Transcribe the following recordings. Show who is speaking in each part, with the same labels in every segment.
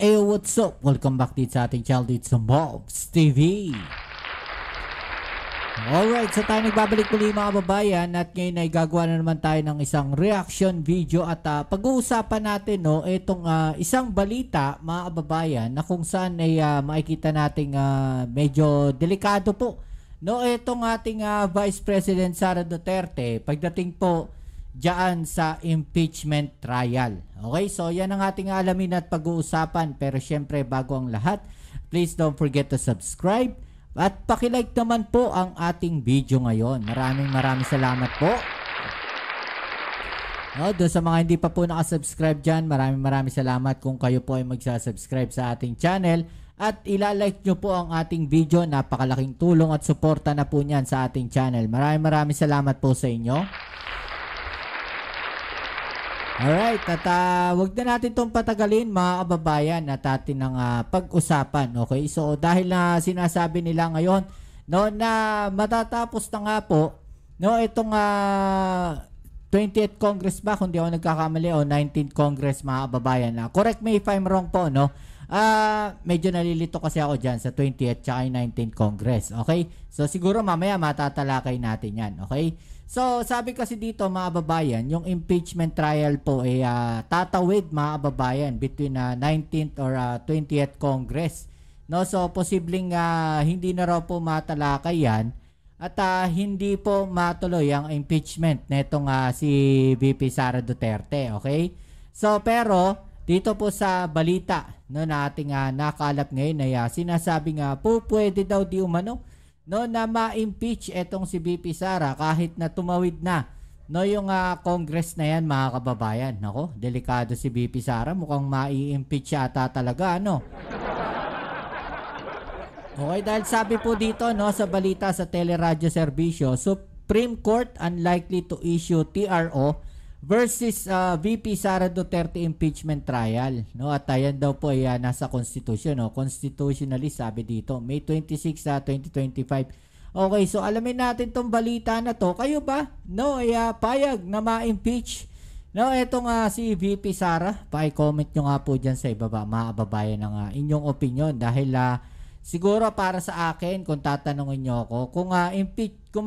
Speaker 1: Hey, what's up? Welcome back dito sa ating channel dito sa Mobs TV. Alright, so tayo nagbabalik muli mga kababayan at ngayon ay gagawa na naman tayo ng isang reaction video at pag-uusapan natin itong isang balita mga kababayan na kung saan ay makikita nating medyo delikado po. Itong ating Vice President Sara Duterte pagdating po diyan sa impeachment trial. Okay, so yan ang ating alamin at pag-uusapan, pero syempre bago ang lahat, please don't forget to subscribe at paki-like naman po ang ating video ngayon. Maraming salamat po. Doon sa mga hindi pa po nakasubscribe dyan, maraming salamat kung kayo po ay magsasubscribe sa ating channel at ilalike nyo po ang ating video. Napakalaking tulong at suporta na po niyan sa ating channel. Maraming salamat po sa inyo. Alright, at wag na natin itong patagalin mga kababayan at atin ng pag-usapan. Okay, so dahil na sinasabi nila ngayon na matatapos na nga po itong 20th Congress ba, kung di ako nagkakamali, o 19th Congress mga kababayan. Correct me if I'm wrong po, medyo nalilito kasi ako dyan sa 20th tsaka 19th Congress. Okay, so siguro mamaya matatalakay natin yan. Okay, so sabi kasi dito mga kababayan, yung impeachment trial po ay tatawid mga kababayan between 19th or 20th Congress. So posibleng hindi na raw po matalakay yan at hindi po matuloy ang impeachment netong si VP Sara Duterte. Okay, so pero dito po sa balita na ating nakalap ngayon ay sinasabi nga po pwede daw di umano na ma-impeach etong si VP Sara kahit na tumawid na yung Congress na yan mga kababayan. Nako, delikado si VP Sara, mukhang ma-impeach ata talaga Okay, dahil sabi po dito sa balita sa Teleradyo Serbisyo, Supreme Court unlikely to issue TRO versus VP Sara Duterte impeachment trial. At ayan daw po ay nasa Constitution. Constitutionally sabi dito, May 26, 2025. Okay, so alamin natin tong balita na to. Kayo ba? Ay payag na ma-impeach etong si VP Sara? Paki-comment nyo nga po dyan sa ibaba, mga kababayan, ng inyong opinion. Dahil siguro para sa akin, kung tatanungin nyo ako, kung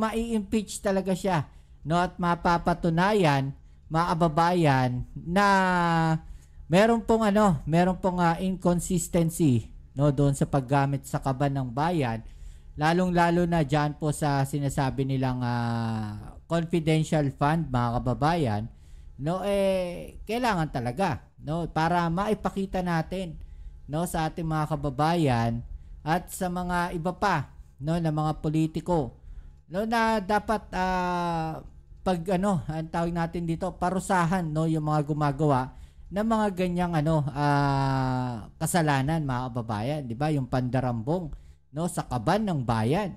Speaker 1: ma-impeach talaga siya at mapapatunayan mga kababayan na meron pong inconsistency doon sa paggamit sa kaban ng bayan, lalong-lalo na diyan po sa sinasabi nilang confidential fund mga kababayan, kailangan talaga para maipakita natin sa ating mga kababayan at sa mga iba pa na mga politiko na dapat pag ang tawag natin dito, parusahan yung mga gumagawa ng mga ganyang kasalanan mga kababayan, 'di ba? Yung pandarambong sa kaban ng bayan,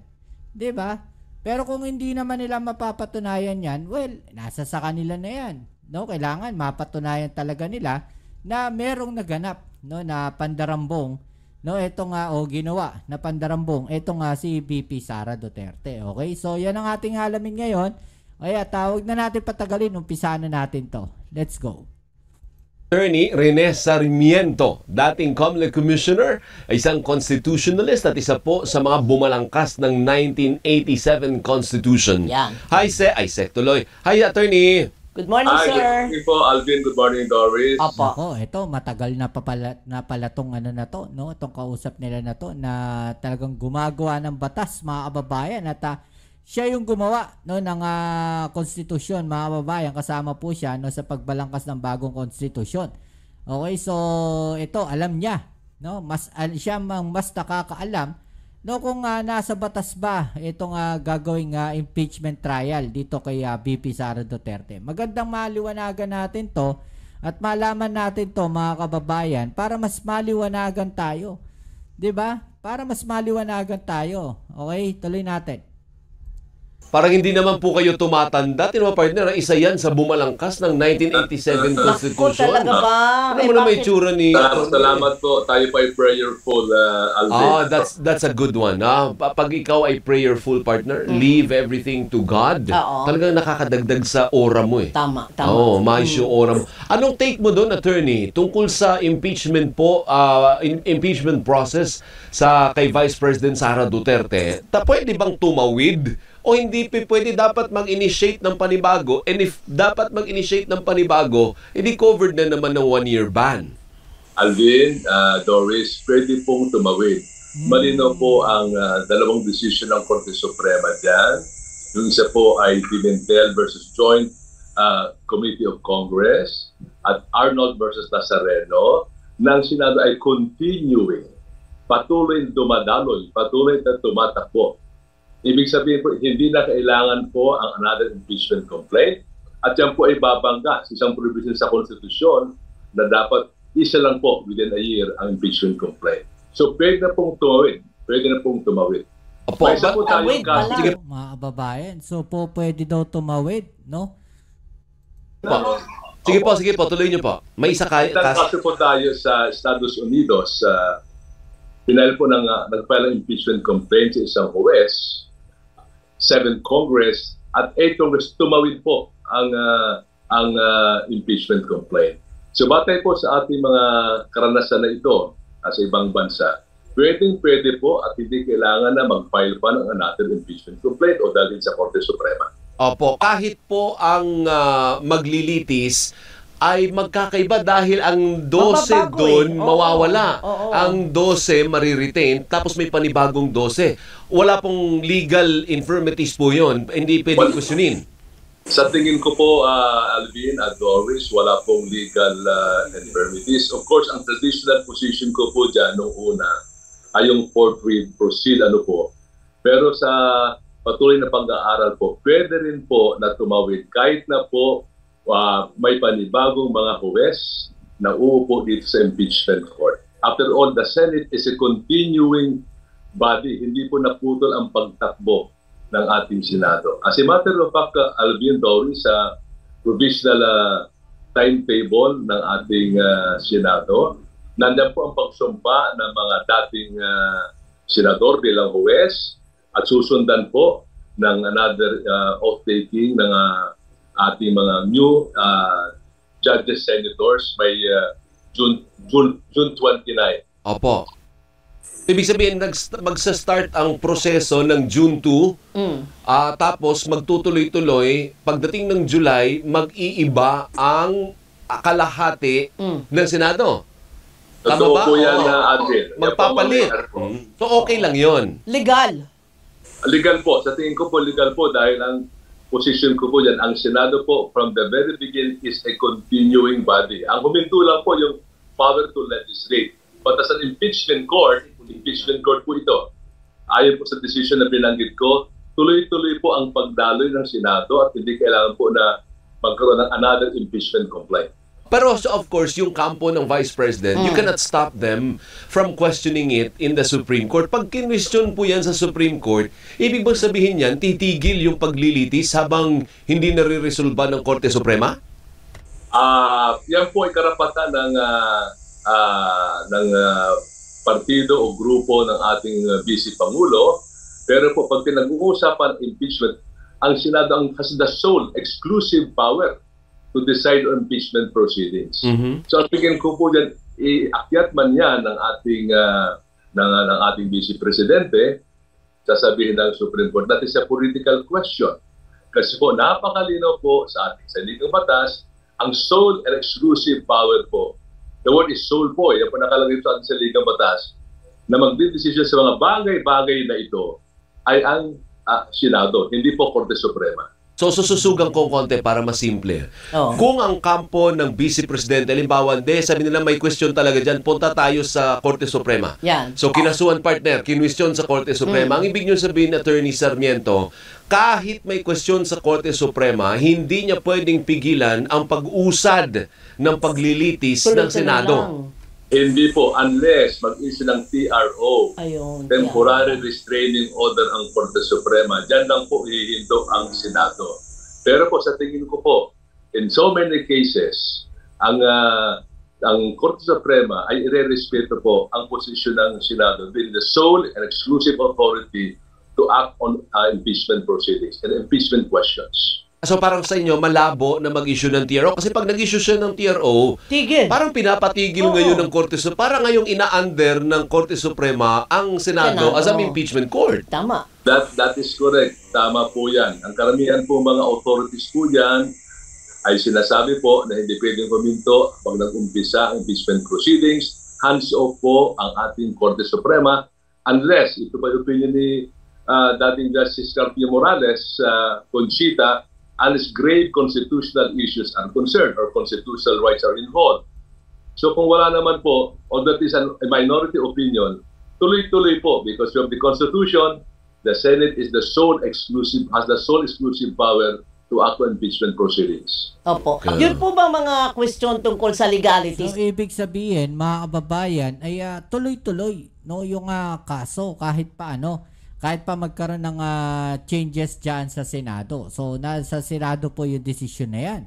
Speaker 1: 'di ba? Pero kung hindi naman nila mapapatunayan 'yan, well, nasa sa kanila na 'yan. Kailangan mapatunayan talaga nila na merong naganap na pandarambong etong ginawa na pandarambong etong si VP Sara Duterte. Okay? So 'yan ang ating alamin ngayon. Kaya tawag na natin patagalin, umpisa na natin to. Let's go.
Speaker 2: Attorney Rene Sarmiento, dating COMELEC Commissioner, isang constitutionalist at isa po sa mga bumalangkas ng 1987 Constitution.
Speaker 3: Yan.
Speaker 2: Hi, tuloy. Hi, Attorney.
Speaker 3: Good morning,
Speaker 4: Hi,
Speaker 3: sir.
Speaker 4: good morning po, Alvin. Good morning, Doris.
Speaker 3: Opo.
Speaker 1: Ito matagal na pala tong na to, itong kausap nila na to na talagang gumagawa ng batas mga kababayan at siya yung gumawa ng konstitusyon mga kababayan, kasama po siya sa pagbalangkas ng bagong konstitusyon. Okay, so ito alam niya, siya mas nakakaalam kung nasa batas ba itong gagawing impeachment trial dito kay VP Sara Duterte. Magandang maliwanagan natin to at malaman natin to mga kababayan para mas maliwanagan tayo. 'Di ba? Para mas maliwanagan tayo. Okay, tuloy natin.
Speaker 2: Parang hindi naman po kayo tumatanda. Tino partner, isa yan sa bumalangkas ng 1987 Constitution.
Speaker 3: Talaga ba?
Speaker 2: Ano mo na may tsura ni...
Speaker 4: Salamat po. Tayo pa ay prayerful, Alvin.
Speaker 2: That's a good one. Pag ikaw ay prayerful partner, leave everything to God. Talagang nakakadagdag sa aura mo eh.
Speaker 3: Tama.
Speaker 2: Maayos yung aura mo. Anong take mo doon, attorney, tungkol sa impeachment po, impeachment process sa kay Vice President Sara Duterte? Pwede bang tumawid? O hindi pwede dapat mag-initiate ng panibago? And if dapat mag-initiate ng panibago, hindi covered na naman ng 1-year ban.
Speaker 4: Alvin, Doris, pwede pong tumawid. Malinaw po ang dalawang decision ng Korte Suprema dyan. Yung isa po ay Pimentel versus Joint Committee of Congress at Arnold versus Nazareno ng Senado ay continuing, patuloy dumadaloy, patuloy na tumatakbo. Ibig sabihin po, hindi na kailangan po ang another impeachment complaint at yan po ay babangga sa isang provision sa konstitusyon na dapat isa lang po within a year ang impeachment complaint. So pwede na pong tumawid.
Speaker 2: Opo,
Speaker 4: May isa po tayong kaso.
Speaker 1: Sige, mga kababayan. So pwede daw tumawid, no?
Speaker 2: Sige po, tuloy niyo po. May isa
Speaker 4: Kaso po tayo sa Estados Unidos. Nagfile ng impeachment complaint sa isang huwes, 7 Congress at 8 Congress tumawid po ang impeachment complaint. So batay po sa ating mga karanasan na ito sa ibang bansa, pwede po at hindi kailangan na mag-file pa ng another impeachment complaint o dalhin sa Korte Suprema.
Speaker 2: Opo, kahit po ang maglilitis ay magkakaiba dahil ang 12 doon mawawala. Ang 12 mariretain, tapos may panibagong 12. Wala pong legal infirmities po yun. Hindi pwedeng questionin.
Speaker 4: Sa tingin ko po, Alvin at Doris, wala pong legal infirmities. Of course, ang traditional position ko po dyan noong una ay yung forthwith proceed, Pero sa patuloy na pag-aaral po, pwede rin po na tumawid kahit na po may panibagong mga huwes na uupo dito sa impeachment court. After all, the Senate is a continuing body. Hindi po naputol ang pagtakbo ng ating Senado. As a matter of fact, Alvin, Doris, sa provisional timetable ng ating Senado, nandiyan po ang pagsumpa ng mga dating senador bilang huwes at susundan po ng another oath-taking ng ating mga new judges, senators by June 29.
Speaker 2: Opo. Ibig sabihin, magsa-start ang proseso ng June 2, tapos magtutuloy-tuloy, pagdating ng July, mag-iiba ang kalahati ng Senado. Tama ba?
Speaker 4: Po yan, Adrian.
Speaker 2: Magpapalit. So okay lang yon.
Speaker 3: Legal.
Speaker 4: Legal po. Sa tingin ko po, legal po dahil ang position ko po dyan, ang Senado po from the very beginning is a continuing body. Ang huminto lang po yung power to legislate. But as an impeachment court po ito, ayon po sa decision na binanggit ko, tuloy-tuloy po ang pagdaloy ng Senado at hindi kailangan po na magkaroon ng another impeachment complaint.
Speaker 2: Pero of course, yung kampo ng Vice President, you cannot stop them from questioning it in the Supreme Court. Pag kinwestiyon po yan sa Supreme Court, ibig bang sabihin yan, titigil yung paglilitis habang hindi nare-resolba ng Korte Suprema?
Speaker 4: Yan po ay karapatan ng partido o grupo ng ating Vice Pangulo. Pero po, pag pinag-uusapan impeachment, ang Senado has the sole exclusive power to decide on impeachment proceedings. So ang tingin ko po dyan, iakyat man yan ng ating Vice Presidente, sasabihin ng Supreme Court, that is a political question. Kasi po, napakalinaw po sa ating saligang batas, ang sole and exclusive power po, the word is sole po, yan po nakalagay sa ating saligang batas, na magdidesisyon sa mga bagay-bagay na ito ay ang Senado, hindi po Korte Suprema.
Speaker 2: So, sususugan ko konti para mas simple. Kung ang kampo ng Vice Presidente, halimbawa, sabi nila may question talaga dyan, punta tayo sa Korte Suprema.
Speaker 3: Yan.
Speaker 2: So, kinasuhan partner, kinwestiyon sa Korte Suprema. Ang ibig nyo sabihin, Attorney Sarmiento, kahit may question sa Korte Suprema, hindi niya pwedeng pigilan ang pag-usad ng paglilitis ng Senado.
Speaker 4: Hindi po, unless mag-issue ng TRO,
Speaker 3: Ayun.
Speaker 4: temporary restraining order ang Korte Suprema, dyan lang po hihinto ang Senado. Pero po sa tingin ko po, in so many cases, ang Korte Suprema ay irerespeto po ang posisyon ng Senado being the sole and exclusive authority to act on impeachment proceedings and impeachment questions.
Speaker 2: So parang sa inyo, malabo na mag-issue ng TRO. Kasi pag nag-issue siya ng TRO,
Speaker 3: Tigil.
Speaker 2: parang pinapatigil
Speaker 3: Oo.
Speaker 2: ngayon ng Korte Suprema. Parang ngayong ina-under ng Korte Suprema ang Senado as an impeachment court.
Speaker 3: Tama.
Speaker 4: That is correct. Tama po yan. Ang karamihan po mga authorities po yan ay sinasabi po na hindi pwedeng huminto pag nag-umpisa ang impeachment proceedings. Hands off po ang ating Korte Suprema unless, ito ba yung opinion ni dating Justice Carpio Morales, Conchita, unless grave constitutional issues are concerned or constitutional rights are involved. So kung wala naman po, or that is a minority opinion, tuloy-tuloy po because of the Constitution, the Senate is has the sole exclusive power to act on impeachment proceedings.
Speaker 3: Opo. Yun po ba mga question tungkol sa legalities?
Speaker 1: So, ibig sabihin, mga kababayan, ay tuloy-tuloy no, yung kaso kahit pa magkaroon ng changes dyan sa Senado. So, nasa Senado po yung desisyon na yan.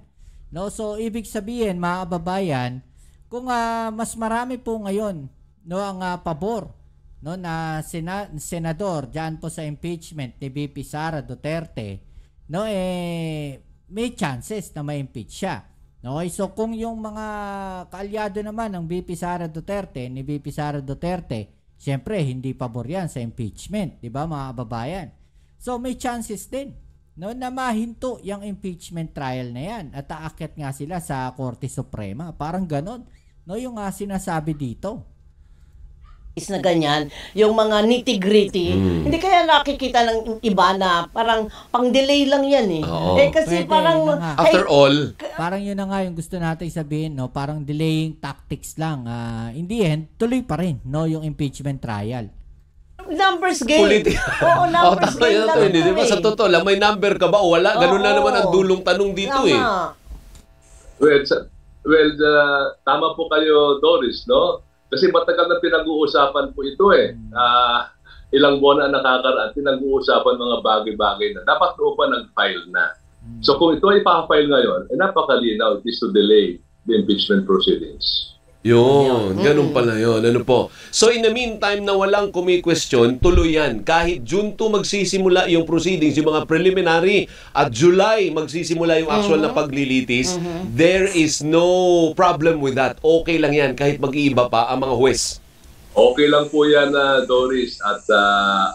Speaker 1: No? So, ibig sabihin, mga kababayan, kung mas marami po ngayon ang pabor na senador dyan po sa impeachment ni VP Sara Duterte, may chances na ma-impeach siya. Okay? So, kung yung mga kaalyado naman ng VP Sara Duterte, ni VP Sara Duterte, siyempre, hindi pabor yan sa impeachment. Diba, mga kababayan? So, may chances din na mahinto yung impeachment trial na yan. At aakyat nga sila sa Korte Suprema. Parang ganon. Yung sinasabi dito.
Speaker 3: Is na ganyan, yung mga nitty-gritty, hindi kaya nakikita ng iba na parang pang-delay lang yan eh.
Speaker 2: Oo.
Speaker 3: Kasi
Speaker 1: Pwede,
Speaker 3: parang...
Speaker 2: After all,
Speaker 1: Parang yun na nga yung gusto natin sabihin, parang delaying tactics lang. In the end, tuloy pa rin, yung impeachment trial.
Speaker 3: Numbers game. Oo, numbers
Speaker 2: tama
Speaker 3: game
Speaker 2: yun
Speaker 3: lang
Speaker 2: to,
Speaker 3: ito
Speaker 2: di ba? Sa totoo lang, may number ka ba o wala? Ganun na
Speaker 3: Oo.
Speaker 2: naman ang dulong tanong dito
Speaker 3: Tama.
Speaker 4: Tama po kayo, Doris, no? Kasi matagal na pinag-uusapan po ito eh. Ilang buwan na nakakaraan, pinag-uusapan mga bagay-bagay na dapat po pa nag-file na. So kung ito ay pa-file ngayon, napakalinaw, it is to delay the impeachment proceedings.
Speaker 2: Yun, ganun pala yun. Ano po? So in the meantime na walang kumi-question, tuloy yan. Kahit June 2 magsisimula yung proceedings, yung mga preliminary, at July magsisimula yung actual na paglilitis, there is no problem with that. Okay lang yan kahit mag-iiba pa ang mga huwes.
Speaker 4: Okay lang po yan, Doris at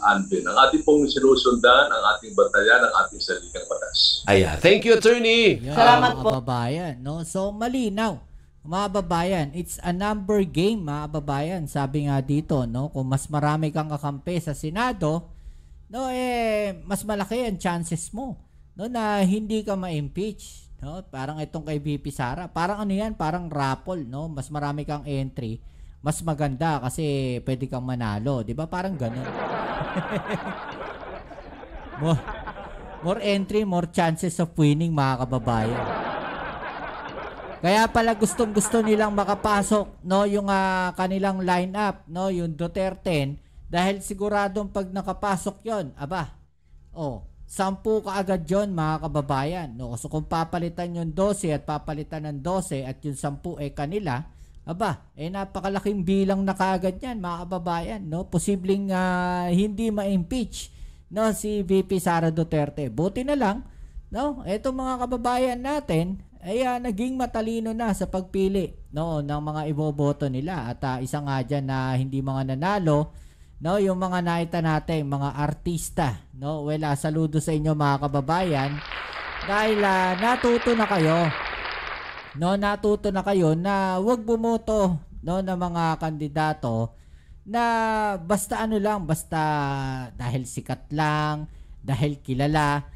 Speaker 4: Alvin. Ang ating pong sinusundan, ang ating batayan, ang ating saligang batas.
Speaker 2: Ayan. Thank you, attorney.
Speaker 1: Yan,
Speaker 3: Salamat
Speaker 1: mga
Speaker 3: po.
Speaker 1: kababayan. So, malinaw. Mga kababayan, it's a number game, mga kababayan. Sabi nga dito, kung mas marami kang kakampi sa Senado, mas malaki ang chances mo na hindi ka ma-impeach. Parang itong kay VP Sara. Parang parang raffle. Mas marami kang entry. Mas maganda kasi pwede kang manalo. Di ba? Parang ganun. more entry, more chances of winning, mga kababayan. Kaya pala gustong-gusto nilang makapasok yung kanilang lineup, yung Duterte, dahil siguradong pag nakapasok 'yon, 10 kaagad 'yon, mga kababayan. So kung papalitan yung 12 at papalitan ng 12 at yung 10 kanila, napakalaking bilang na kaagad 'yan, mga kababayan, Posibleng hindi ma-impeach si VP Sara Duterte. Buti na lang, etong mga kababayan natin ay naging matalino na sa pagpili ng mga iboboto nila at isa nga dyan na hindi mga nanalo yung mga naita natin mga artista saludo sa inyo, mga kababayan, dahil natuto na kayo na wag bumoto ng mga kandidato na basta basta dahil sikat lang, dahil kilala.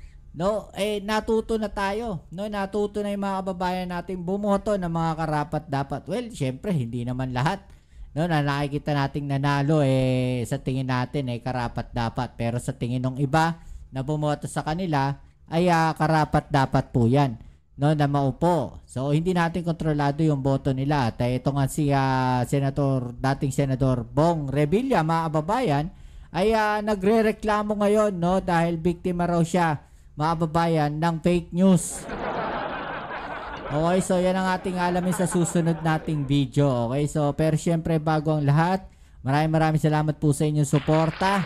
Speaker 1: Natuto na tayo. Natuto na yung mga kababayan natin bumoto ng mga karapat-dapat. Well, syempre, hindi naman lahat. Na nakikita nating nanalo, sa tingin natin, karapat-dapat. Pero sa tingin ng iba na bumoto sa kanila, ay karapat-dapat po yan. no, na maupo. So hindi natin kontrolado yung boto nila. At ito nga si dating Senador Bong Revilla, mga kababayan, ay nagrereklamo ngayon, no, dahil biktima raw siya, mga kababayan, ng fake news. Okay, so yan ang ating alamin sa susunod nating video. Okay, so pero syempre bago ang lahat, maraming salamat po sa inyong suporta.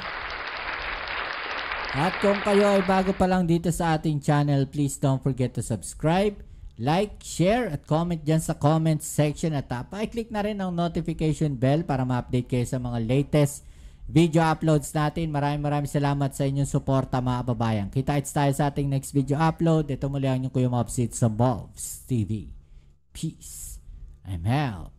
Speaker 1: At kung kayo ay bago pa lang dito sa ating channel, please don't forget to subscribe, like, share, at comment dyan sa comment section. At pa-click na rin ang notification bell para ma-update kayo sa mga latest video uploads natin. Maraming salamat sa inyong suporta, mga kababayan. Kita-kits tayo sa ating next video upload. Ito muli ang inyong Kuya Mobs sa Mobs TV. Peace. I'm out.